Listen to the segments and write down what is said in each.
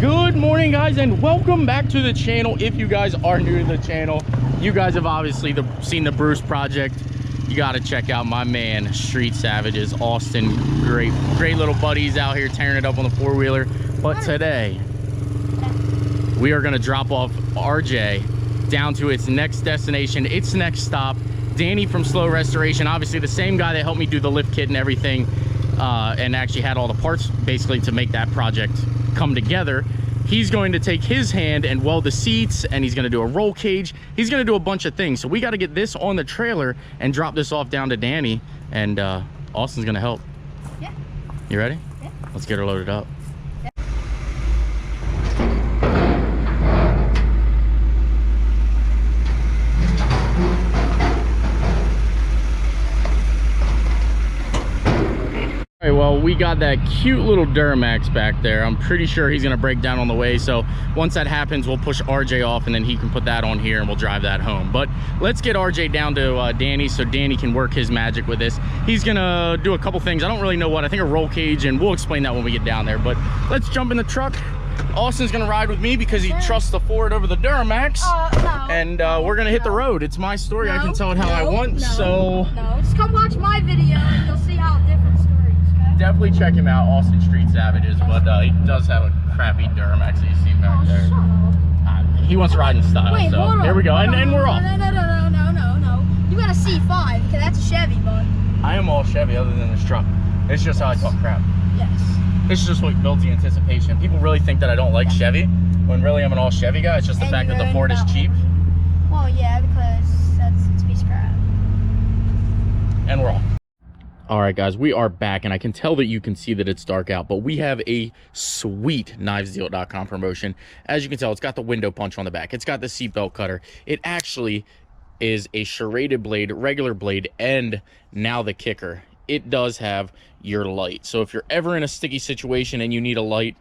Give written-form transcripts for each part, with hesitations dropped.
Good morning, guys, and welcome back to the channel. If you guys are new to the channel, you guys have obviously seen the Bruce project. You got to check out my man Street Savages, Austin. Great little buddies out here tearing it up on the four-wheeler. But today we are going to drop off RJ down to its next destination, its next stop. Danny from Slow Restoration, obviously the same guy that helped me do the lift kit and everything, and actually had all the parts basically to make that project come together. He's going to take his hand and weld the seats, and he's going to do a roll cage. He's going to do a bunch of things. So we got to get this on the trailer and drop this off down to Danny, and Austin's going to help. Yeah. You ready? Yeah. Let's get her loaded up. All right, well, we got that cute little Duramax back there. I'm pretty sure he's gonna break down on the way. So once that happens, we'll push RJ off and then he can put that on here and we'll drive that home. But let's get RJ down to Danny so Danny can work his magic with this. He's gonna do a couple things. I don't really know what. I think a roll cage, and we'll explain that when we get down there. But let's jump in the truck. Austin's gonna ride with me because he trusts the Ford over the Duramax. No, and we're gonna hit the road. It's my story. I can tell it how I want. No, just come watch my video and you'll see how different stories. Okay? Definitely check him out, Austin Street Savages. But he does have a crappy Duramax that you see back there. Shut up. He wants to ride in style. Wait, so here we go, and we're off. No. You got a C5, because that's a Chevy, bud. I am all Chevy other than this truck. It's just how I talk crap. Yes. This is just what builds the anticipation. People really think that I don't like Chevy, when really I'm an all Chevy guy. It's just the fact that the Ford is cheap. Well, yeah, because it's a piece of crap. And we're off. All right, guys, we are back, and I can tell that you can see that it's dark out, but we have a sweet knivesdeal.com promotion. As you can tell, it's got the window punch on the back. It's got the seatbelt cutter. It actually is a serrated blade, regular blade, and now the kicker, it does have your light. So if you're ever in a sticky situation and you need a light,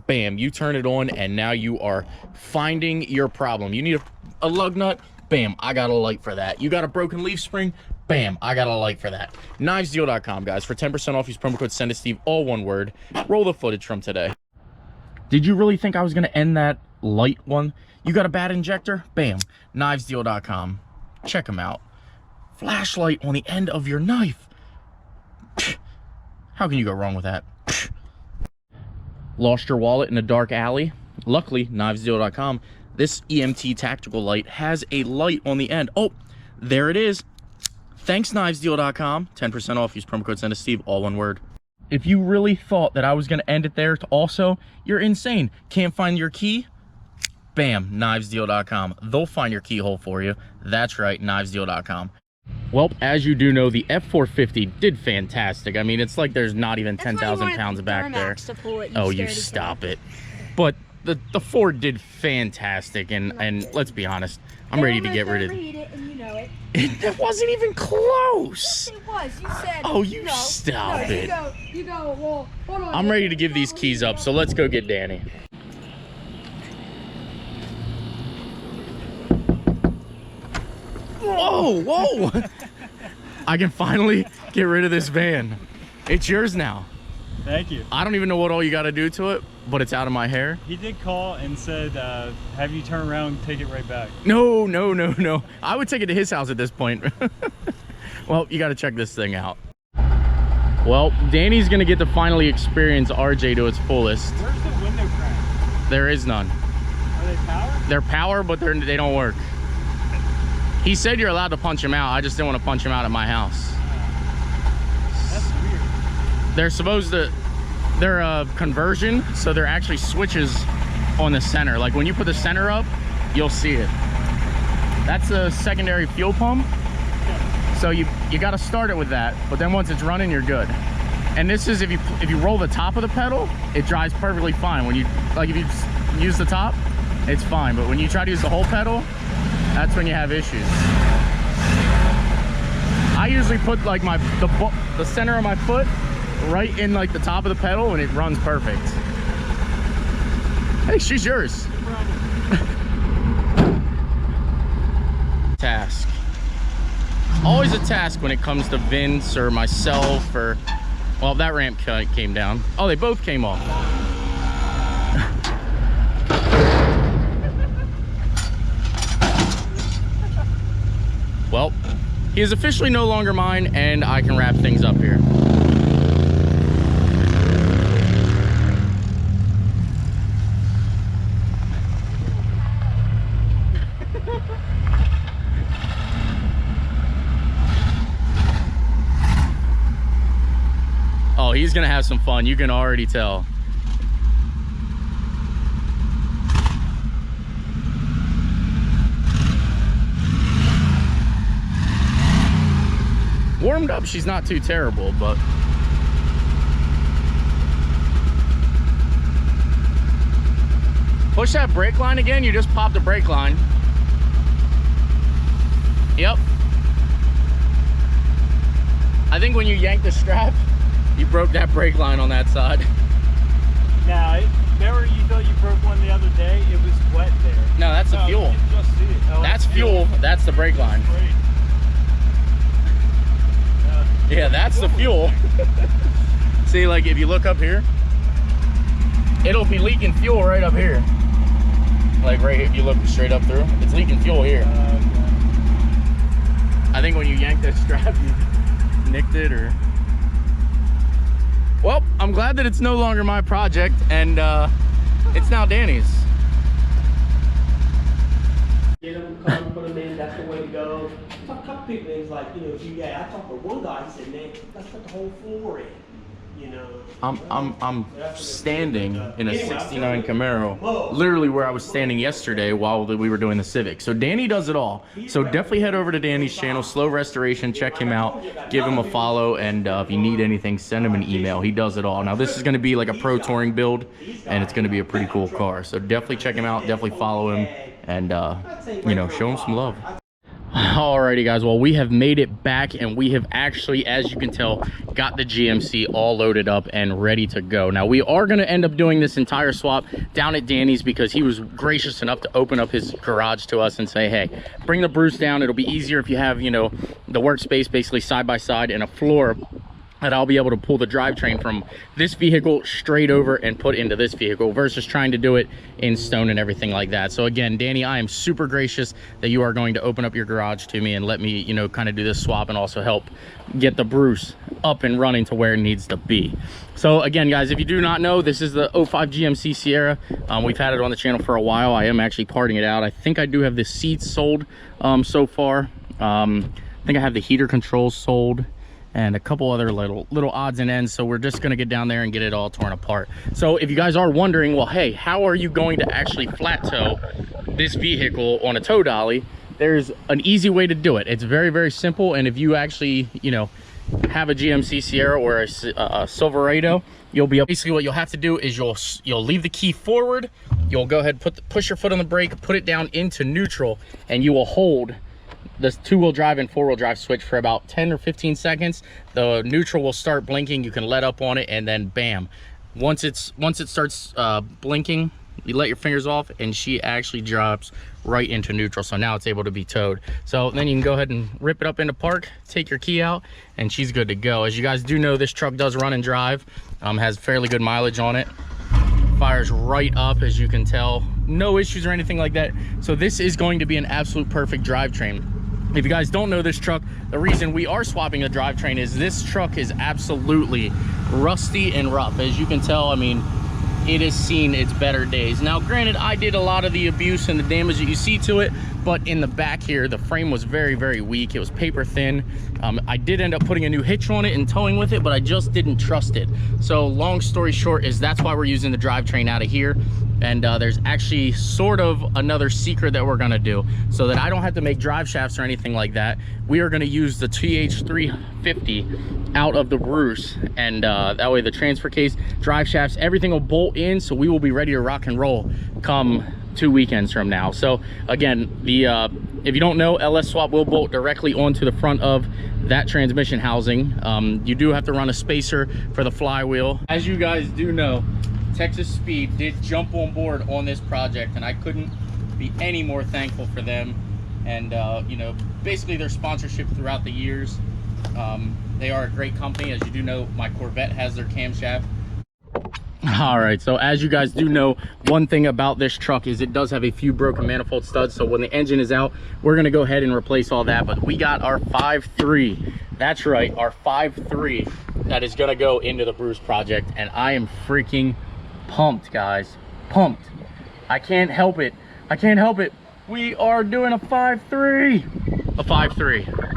bam, you turn it on, and now you are finding your problem. You need a lug nut, bam, I got a light for that. You got a broken leaf spring, bam, I got a light for that. Knivesdeal.com, guys. For 10% off, use promo code SENDITSTEVE, all one word. Roll the footage from today. Did you really think I was going to end that light one? You got a bad injector? Bam. Knivesdeal.com. Check them out. Flashlight on the end of your knife. How can you go wrong with that? Lost your wallet in a dark alley? Luckily, Knivesdeal.com, this EMT tactical light has a light on the end. Oh, there it is. Thanks, Knivesdeal.com. 10% off. Use promo code SENDITSTEVE, all one word. If you really thought that I was going to end it there, also, you're insane. Can't find your key? Bam, Knivesdeal.com. They'll find your keyhole for you. That's right, Knivesdeal.com. Well, as you do know, the F450 did fantastic. I mean, it's like there's not even 10,000 pounds back there. Oh, you stop it. But the Ford did fantastic, and let's be honest, I'm ready to get rid of it. It wasn't even close. Yes, it was. You said. Oh, you stop it. You go. Well, hold on. I'm ready to give these keys up, so let's go get Danny. Whoa! I can finally get rid of this van. It's yours now. Thank you. I don't even know what all you got to do to it, but it's out of my hair. He did call and said, have you turn around and take it right back. No. I would take it to his house at this point. Well, you got to check this thing out. Well, Danny's going to get to finally experience RJ to its fullest. Where's the window crack? There is none. Are they power? They're power, but they don't work. He said you're allowed to punch him out. I just didn't want to punch him out at my house. That's weird. They're supposed to, they're a conversion, so they're actually switches on the center. Like when you put the center up, you'll see it. That's a secondary fuel pump. So you got to start it with that, but then once it's running, you're good. And this is if you roll the top of the pedal, it drives perfectly fine. When if you use the top, it's fine. But when you try to use the whole pedal, that's when you have issues. I usually put like the center of my foot right in like the top of the pedal and it runs perfect. Hey, she's yours. Task. Always a task when it comes to Vince or myself or, well, that ramp came down. Oh, they both came off. he is officially no longer mine, and I can wrap things up here. Oh, he's gonna have some fun. You can already tell. Warmed up, she's not too terrible, but push that brake line again. You just pop the brake line. Yep. I think when you yank the strap, you broke that brake line on that side. Now, remember you thought you broke one the other day? It was wet there. No, that's the fuel. You can just see it. Oh, that's fuel. That's the brake line. Yeah, that's the fuel. See, like if you look up here, it'll be leaking fuel right up here. Like right here, if you look straight up through, it's leaking fuel here. Okay. I think when you yank that strap, you nicked it or... Well, I'm glad that it's no longer my project, and it's now Danny's. Get them, come, put them in, that's the way to go. A couple people, it's like, you know, I talked to one guy, he said, man, let's put the whole floor in, you know. I'm standing in a 69 Camaro, literally where I was standing yesterday while we were doing the Civic. So Danny does it all. So definitely head over to Danny's channel, Slow Restoration, check him out, give him a follow, and if you need anything, send him an email. He does it all. Now this is going to be like a pro touring build, and it's going to be a pretty cool car. So definitely check him out, definitely follow him, and you know, show him some love. Alrighty guys, well, we have made it back, and we have actually, as you can tell, got the GMC all loaded up and ready to go. Now we are going to end up doing this entire swap down at Danny's because he was gracious enough to open up his garage to us and say, hey, bring the Bruce down. It'll be easier if you have, you know, the workspace basically side by side and a floor that I'll be able to pull the drivetrain from this vehicle straight over and put into this vehicle versus trying to do it in stone and everything like that. So again, Danny, I am super gracious that you are going to open up your garage to me and let me, you know, kind of do this swap and also help get the Bruce up and running to where it needs to be. So again, guys, if you do not know, this is the 05 GMC Sierra. We've had it on the channel for a while. I am actually parting it out. I think I do have the seats sold so far. I think I have the heater controls sold and a couple other little odds and ends. So we're just gonna get down there and get it all torn apart. So if you guys are wondering, well, hey, how are you going to actually flat tow this vehicle on a tow dolly? There's an easy way to do it. It's very, very simple. And if you actually, you know, have a GMC Sierra or a Silverado, you'll be basically what you'll have to do is you'll leave the key forward. You'll go ahead, push your foot on the brake, put it down into neutral, and you will hold this two-wheel drive and four-wheel drive switch for about 10 or 15 seconds. The neutral will start blinking. You can let up on it, and then bam, once it starts blinking, you let your fingers off, and she actually drops right into neutral. So now it's able to be towed. So then you can go ahead and rip it up into park, take your key out, and she's good to go. As you guys do know, this truck does run and drive, has fairly good mileage on it, fires right up, as you can tell, no issues or anything like that. So this is going to be an absolute perfect drivetrain. If you guys don't know this truck, the reason we are swapping the drivetrain is this truck is absolutely rusty and rough. As you can tell, I mean, it has seen its better days. Now, granted, I did a lot of the abuse and the damage that you see to it, but in the back here, the frame was very, very weak. It was paper thin. I did end up putting a new hitch on it and towing with it, but I just didn't trust it. So long story short is that's why we're using the drivetrain out of here. And there's actually sort of another secret that we're gonna do so that I don't have to make drive shafts or anything like that. We are gonna use the TH350 out of the Bruce, and that way the transfer case, drive shafts, everything will bolt in, so we will be ready to rock and roll come 2 weekends from now. So again, if you don't know, LS Swap will bolt directly onto the front of that transmission housing. You do have to run a spacer for the flywheel. As you guys do know, Texas Speed did jump on board on this project, and I couldn't be any more thankful for them. And you know, basically their sponsorship throughout the years. They are a great company. As you do know, my Corvette has their camshaft. All right, so as you guys do know, one thing about this truck is it does have a few broken manifold studs. So when the engine is out, we're gonna go ahead and replace all that. But we got our 5.3, that's right, our 5.3 that is gonna go into the Bruce project. And I am freaking pumped, guys, pumped. I can't help it, I can't help it. We are doing a 5.3, a 5.3.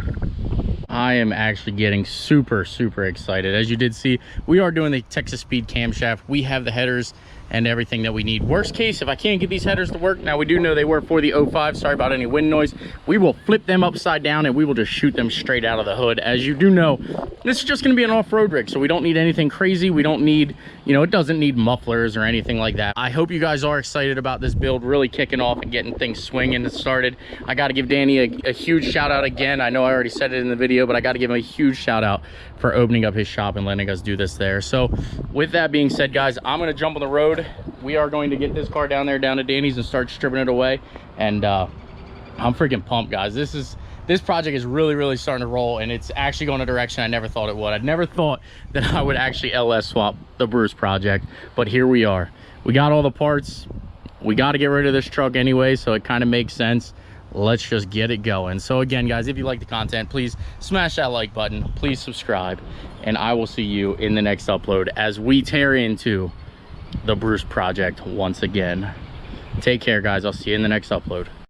I am actually getting super excited. As you did see, we are doing the Texas Speed camshaft. We have the headers and everything that we need. Worst case, if I can't get these headers to work, now we do know they work for the 05, sorry about any wind noise, we will flip them upside down and we will just shoot them straight out of the hood. As you do know, this is just going to be an off-road rig, so we don't need anything crazy. We don't need, you know, it doesn't need mufflers or anything like that. I hope you guys are excited about this build really kicking off and getting things swinging and started. I got to give Danny a huge shout out again. I know I already said it in the video, but I got to give him a huge shout out for opening up his shop and letting us do this there. So with that being said, guys, I'm going to jump on the road. We are going to get this car down to Danny's and start stripping it away. And I'm freaking pumped, guys. This project is really starting to roll, and it's actually going a direction I never thought it would. I never thought that I would actually LS swap the Bruce project, but here we are. We got all the parts. We got to get rid of this truck anyway, so it kind of makes sense. Let's just get it going. So again, guys, if you like the content, please smash that like button, please subscribe, and I will see you in the next upload as we tear into the Bruce project once again. Take care, guys. I'll see you in the next upload.